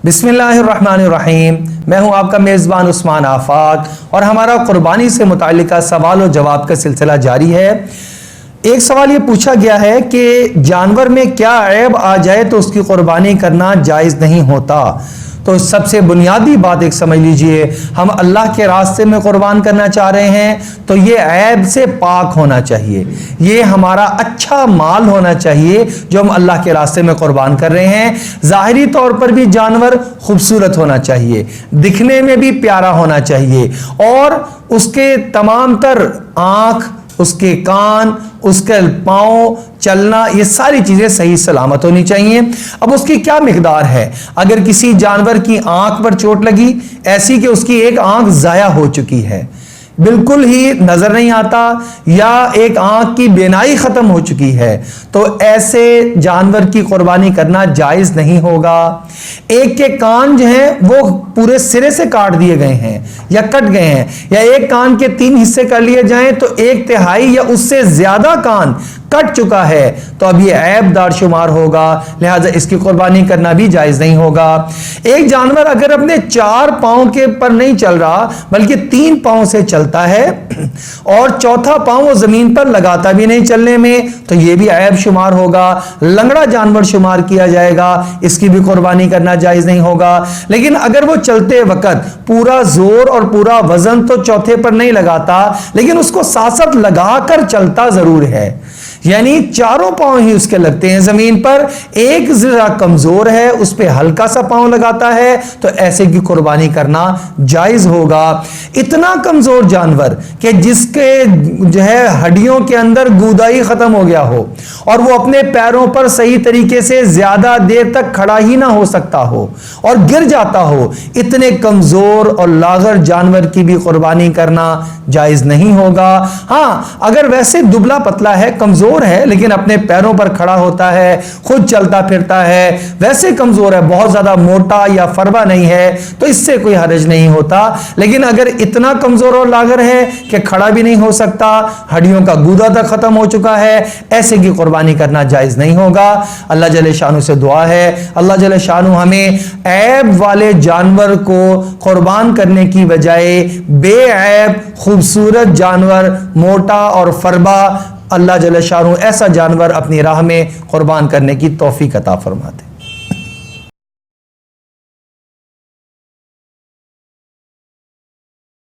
बिस्मिल्लाहिर्रहमानिर्रहीम। मैं हूं आपका मेज़बान उस्मान आफाक और हमारा कुर्बानी से मुताल्लिका सवाल और जवाब का सिलसिला जारी है। एक सवाल ये पूछा गया है कि जानवर में क्या ऐब आ जाए तो उसकी कुर्बानी करना जायज़ नहीं होता। तो सबसे बुनियादी बात एक समझ लीजिए, हम अल्लाह के रास्ते में कुर्बान करना चाह रहे हैं तो ये ऐब से पाक होना चाहिए, ये हमारा अच्छा माल होना चाहिए जो हम अल्लाह के रास्ते में कुर्बान कर रहे हैं। ज़ाहिरी तौर पर भी जानवर खूबसूरत होना चाहिए, दिखने में भी प्यारा होना चाहिए और उसके तमाम तर आँख, उसके कान, उसके पाँव, चलना, ये सारी चीज़ें सही सलामत होनी चाहिए। अब उसकी क्या मिकदार है? अगर किसी जानवर की आंख पर चोट लगी, ऐसी कि उसकी एक आंख ज़ाया हो चुकी है, बिल्कुल ही नजर नहीं आता, या एक आंख की बेनाई खत्म हो चुकी है, तो ऐसे जानवर की कुर्बानी करना जायज नहीं होगा। एक के कान जो हैं वो पूरे सिरे से काट दिए गए हैं या कट गए हैं, या एक कान के 3 हिस्से कर लिए जाएं तो 1/3 या उससे ज्यादा कान कट चुका है, तो अब ये ऐबदार शुमार होगा, लिहाजा इसकी कुर्बानी करना भी जायज नहीं होगा। एक जानवर अगर अपने 4 पांव के पर नहीं चल रहा बल्कि 3 पांव से चलता है और चौथा पांव वो जमीन पर लगाता भी नहीं चलने में, तो ये भी ऐब शुमार होगा, लंगड़ा जानवर शुमार किया जाएगा, इसकी भी कुर्बानी करना जायज नहीं होगा। लेकिन अगर वो चलते वक्त पूरा जोर और पूरा वजन तो चौथे पर नहीं लगाता, लेकिन उसको साथ साथ लगाकर चलता जरूर है, यानी 4 पांव ही उसके लगते हैं जमीन पर, एक जरा कमजोर है उस पे हल्का सा पांव लगाता है, तो ऐसे की कुर्बानी करना जायज होगा। इतना कमजोर जानवर कि जिसके जो है हड्डियों के अंदर गूदाई खत्म हो गया हो और वो अपने पैरों पर सही तरीके से ज्यादा देर तक खड़ा ही ना हो सकता हो और गिर जाता हो, इतने कमजोर और लागर जानवर की भी कुर्बानी करना जायज नहीं होगा। हाँ, अगर वैसे दुबला पतला है, कमजोर है, लेकिन अपने पैरों पर खड़ा होता है, खुद चलता फिरता है, वैसे कमजोर है, बहुत ज्यादा मोटा या फरबा नहीं है, तो इससे कोई हरज नहीं होता। लेकिन अगर इतना कमजोर और लागर है कि खड़ा भी नहीं हो सकता, हड्डियों का गूदा तक खत्म हो चुका है, ऐसे की कुर्बानी करना जायज नहीं होगा। अल्लाह जल्ले शानु से दुआ है, अल्लाह जल्ले शानु हमें ऐब वाले जानवर को कुर्बान करने की बजाय बेऐब खूबसूरत जानवर, मोटा और फरबा, अल्लाह जल्ले शानु ऐसा जानवर अपनी राह में कुर्बान करने की तौफीक अता फरमा दे।